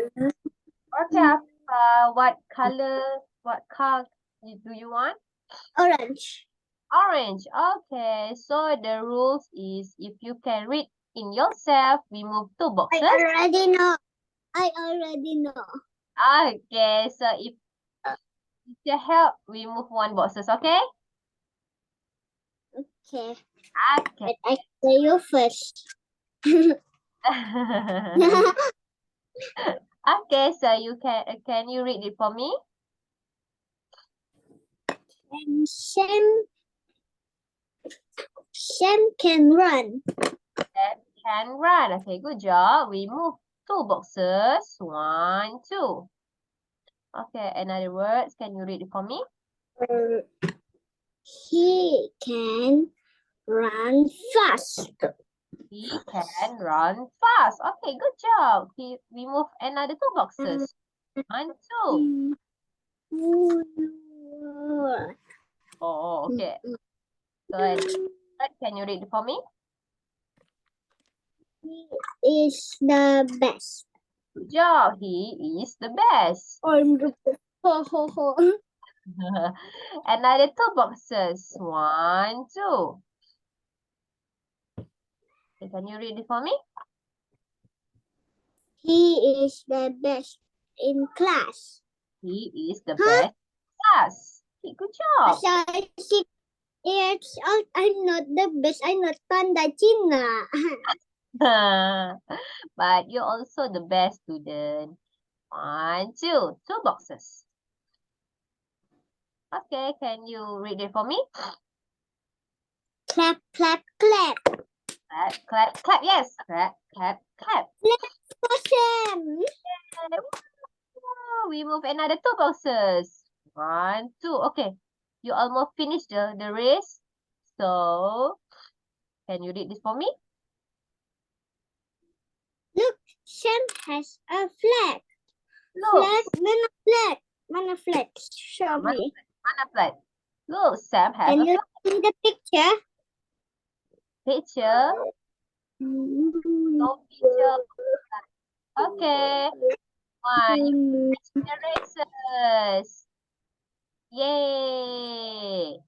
Okay, what car do you want? Orange. Orange. Okay, so the rules is if you can read in yourself, we move two boxes. I already know. Okay, so if you help, we move one boxes, okay? Okay. Okay. But I say you first. Okay, so you can you read it for me? And Sam can run. That can run. Okay, good job. We move two boxes. 1, 2. Okay, another words. Can you read it for me? He can run fast. He can run fast. Okay, good job. We move another two boxes. 1, 2. Oh, okay. Good. Can you read it for me? He is the best. Good job. He is the best. Another two boxes. 1, 2. Okay, can you read it for me? He is the best in class. He is the best in class. Okay, good job. Besides 6 years old, I'm not the best. I'm not Panda China. But you're also the best student. 1, 2. Two boxes. Okay, can you read it for me? Clap, clap, clap. Clap, clap, clap. Yes. Clap, clap, clap. Awesome. We move another two boxes. 1, 2. Okay. You almost finished the race. So, can you read this for me? Look, Sam has a flag. Look. Mana flag? Mana flag? Show me. Mana flag? Look, Sam has Can a you flag. see the picture? Picture. No picture. Okay. 1. You finished the races. Yay.